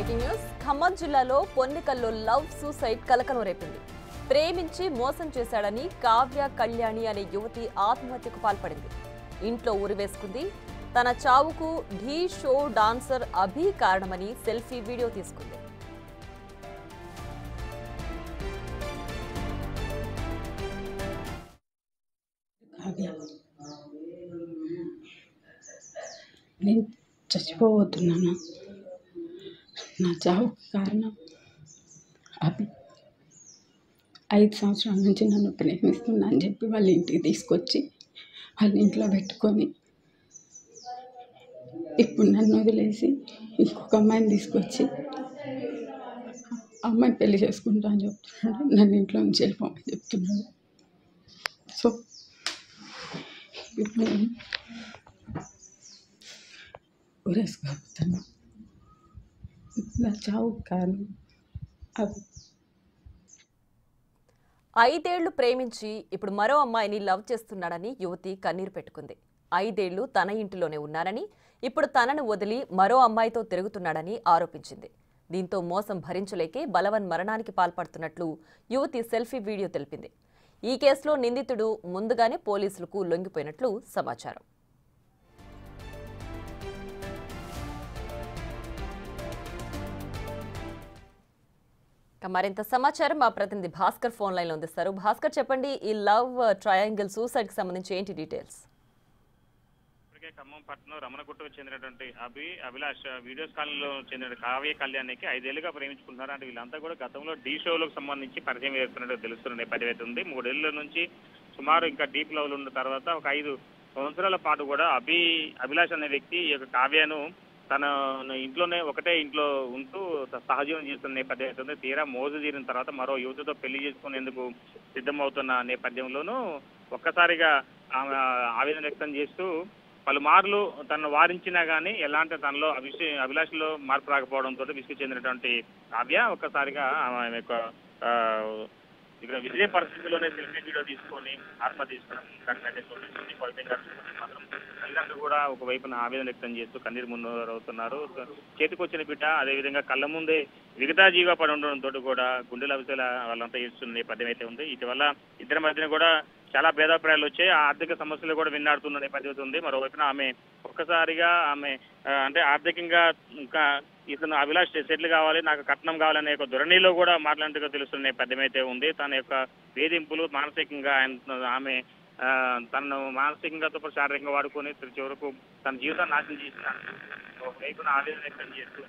Breaking news Khammam జిల్లాలో పొన్నికల్లో love suicide కలకలం రేపింది. ప్రేమించి మోసం చేశాడని కావ్య కళ్యాణి అనే యువతి ఆత్మహత్యకు పాల్పడింది. ఇంట్లో ఊరివేసుకుంది. తన చావుకు ఢీ షో డాన్సర్ అభి కారణమని సెల్ఫీ వీడియో తీసుకుంది. నేను చచ్చిపోతున్నాను. నా చావు కారణం అభి. 5 సంవత్సరాల నుంచి నన్ను ప్రేమిస్తున్నా అని చెప్పి వాళ్ళ ఇంటికి తీసుకొచ్చి వాళ్ళ ఇంట్లో పెట్టుకొని ఇప్పుడు నన్ను వదిలేసి ఇంకొక అమ్మాయిని తీసుకొచ్చి అమ్మాయిని పెళ్లి చేసుకుంటా అని చెప్తున్నాడు. నన్ను ఇంట్లో నుంచి వెళ్ళిపోమని చెప్తున్నాడు. సో ఇప్పుడు నేను ఊరేసుకోబోతాను. నా చావు కారణం అభి. 5 ఏళ్లు ప్రేమించి ఇప్పుడు మరో అమ్మాయిని లవ్ చేస్తున్నాడని యువతి కన్నీరు పెట్టుకుంది. 5 ఏళ్లు తన ఇంటిలోనే ఉన్నారని, ఇప్పుడు తనను వదిలి మరో అమ్మాయితో తిరుగుతున్నాడని ఆరోపించింది. దీంతో మోసం భరించలేకే బలవన్ మరణానికి పాల్పడుతున్నట్లు యువతి సెల్ఫీ వీడియో తెలిపింది. ఈ కేసులో నిందితుడు ముందుగానే పోలీసులకు లొంగిపోయినట్లు సమాచారం. మరింత సమాచారం మా ప్రతినిధి భాస్కర్ ఫోన్ లైన్ లో అందిస్తారు. భాస్కర్, చెప్పండి, ఈ లవ్ ట్రయాంగిల్ సూసైడ్ కి సంబంధించి ఏంటి డీటెయిల్స్? ఖమ్మం పట్టణం రమణగుట్టకు చెందినటువంటి అభిలాష్ వీడియోస్ కాలంలో చెందిన కావ్య కళ్యాణికి 5 ఏళ్లుగా ప్రేమించుకుంటున్నారు. అంటే వీళ్ళంతా కూడా గతంలో డీ షోలకు సంబంధించి పరిచయం చేస్తున్నట్టు తెలుస్తున్న నేపథ్యం అయితే ఉంది. 3 ఏళ్ల నుంచి సుమారు ఇంకా డీప్ లవ్ ఉన్న తర్వాత ఒక 5 సంవత్సరాల పాటు కూడా అభిలాష్ అనే వ్యక్తి ఈ యొక్క కావ్యను తన ఇంట్లోనే ఒకటే ఇంట్లో ఉంటూ సహజీవనం చేస్తున్న నేపథ్యం అయితే ఉంది. తీరా మోజు తీరిన తర్వాత మరో యువతతో పెళ్లి చేసుకునేందుకు సిద్ధమవుతున్న నేపథ్యంలోనూ ఒక్కసారిగా ఆమె ఆవేదన వ్యక్తం చేస్తూ పలుమార్లు తనను వారించినా కానీ ఎలాంటి తనలో అభిలాషలో మార్పు రాకపోవడంతో విసుగు చెందినటువంటి కావ్య ఒక్కసారిగా ఆమె యొక్క ఇక్కడ విజయ పరిస్థితుల్లోనే సెల్ఫీ వీడియో తీసుకొని ఆత్మహత్య తీసుకోవడం మాత్రం తల్లిదండ్రులు కూడా ఒకవైపున ఆవేదన వ్యక్తం చేస్తూ కన్నీరు మున్నరవుతున్నారు. చేతికొచ్చిన బిడ్డ అదేవిధంగా కళ్ళ ముందే విగతాజీవిగా పడి ఉండడంతో కూడా గుండెల విషయాల వాళ్ళంతా ఏడుస్తున్న నేపథ్యం అయితే ఉంది. ఇటీవల ఇద్దరి మధ్యన కూడా చాలా భేదాభిప్రాయాలు వచ్చాయి. ఆర్థిక సమస్యలు కూడా వెన్నాడుతున్న నేపథ్యం ఉంది. మరోవైపున ఆమె ఒక్కసారిగా అంటే ఆర్థికంగా ఇంకా ఇతను అభిలాష్ సెటిల్ కావాలి, నాకు కట్నం కావాలనే ఒక ధోరణిలో కూడా మాట్లాడినట్టుగా తెలుస్తున్న నేపథ్యం అయితే ఉంది. తన యొక్క వేధింపులు మానసికంగా ఆమె తనను మానసికంగా శారీరకంగా వాడుకొని చివరకు తన జీవితాన్ని నాశనం చేసిన వైపున ఆవేదన వ్యక్తం చేస్తూ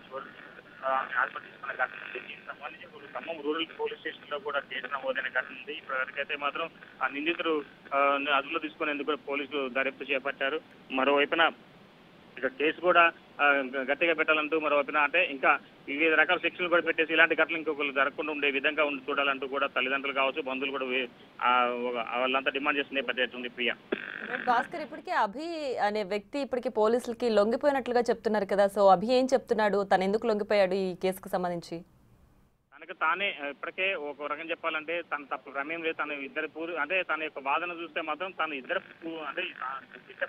సంబంధించి ఖమ్మం రూరల్ పోలీస్ స్టేషన్ లో కూడా కేసు నమోదైన ఘటన ఉంది. ఇప్పటివరకైతే మాత్రం ఆ నిందితుడు అదుపులో తీసుకునేందుకు కూడా పోలీసులు దర్యాప్తు చేపట్టారు. మరోవైపున ఇక కేసు కూడా గట్టిగా పెట్టాలంటూ మరోవైపున అంటే ఇంకా వివిధ రకాల శిక్షలు కూడా పెట్టేసి ఇలాంటి ఘటనలు ఇంకొకరు జరగకుండా ఉండే విధంగా చూడాలంటూ కూడా తల్లిదండ్రులు కావచ్చు, బంధువులు కూడా వాళ్ళంతా డిమాండ్ చేస్తున్న నేపథ్యం ఉంది. ప్రియా, భాస్కర్, ఇప్పటికే అభి అనే వ్యక్తి ఇప్పటికీ పోలీసులకి లొంగిపోయినట్లుగా చెప్తున్నారు కదా, సో అభి ఏం చెప్తున్నాడు, తను ఎందుకు లొంగిపోయాడు ఈ కేసుకు సంబంధించి? తనకు తానే ఇప్పటికే ఒక రకం చెప్పాలంటే తన తప్పు ప్రమేయం లేదు. తన ఇద్దరు అంటే తన యొక్క వాదన చూస్తే మాత్రం తను ఇద్దరు అంటే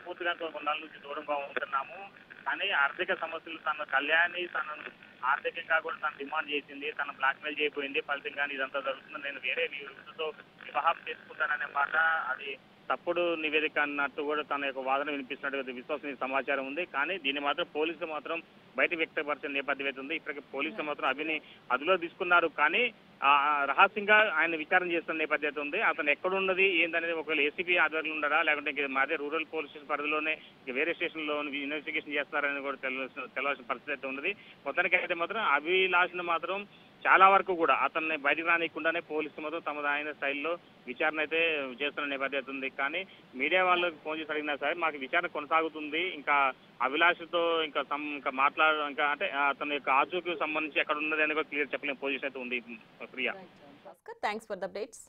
పూర్తిగా కొన్నాళ్ళ నుంచి దూరంగా ఉంటున్నాము, కానీ ఆర్థిక సమస్యలు తన కళ్యాణి తనను ఆర్థికంగా కూడా తను డిమాండ్ చేసింది, తను బ్లాక్మెయిల్ చేయబోయింది, ఫలితంగా ఇదంతా జరుగుతుంది, నేను వేరే వ్యక్తితో వివాహం చేసుకుంటాననే మాట అది తప్పుడు నివేదిక అన్నట్టు కూడా తన యొక్క వాదన వినిపిస్తున్నట్టు విశ్వసనీయ సమాచారం ఉంది. కానీ దీన్ని మాత్రం పోలీసులు మాత్రం బయట వ్యక్తపరిచిన నేపథ్యం అయితే ఉంది. ఇప్పటికే పోలీసులు మాత్రం అభిని అదులో తీసుకున్నారు, కానీ రహస్యంగా ఆయన విచారణ చేస్తున్న నేపథ్యం ఉంది. అతను ఎక్కడున్నది ఏందనేది ఒకవేళ ఏసీబీ ఆధ్వర్యంలో ఉండడా లేకుంటే మాదే రూరల్ పోలీస్ స్టేషన్ పరిధిలోనే వేరే స్టేషన్లో ఇన్వెస్టిగేషన్ చేస్తారని కూడా తెలవాల్సిన పరిస్థితి అయితే ఉన్నది. మొత్తానికి అయితే మాత్రం అభిలాష్ను మాత్రం చాలా వరకు కూడా అతన్ని బయటకు రానియకుండానే పోలీసులు మాత్రం తమ ఆయన స్టైల్లో విచారణ అయితే చేస్తున్న నేపథ్యం ఉంది. కానీ మీడియా వాళ్ళకి ఫోన్ చేసి అడిగినా సరే మాకు విచారణ కొనసాగుతుంది, ఇంకా అభిలాష్తో ఇంకా ఇంకా అంటే అతని యొక్క ఆచూకీకి సంబంధించి ఎక్కడ ఉన్నది అని కూడా క్లియర్ చెప్పలేని పొజిషన్ అయితే ఉంది. Priya, thanks for the updates.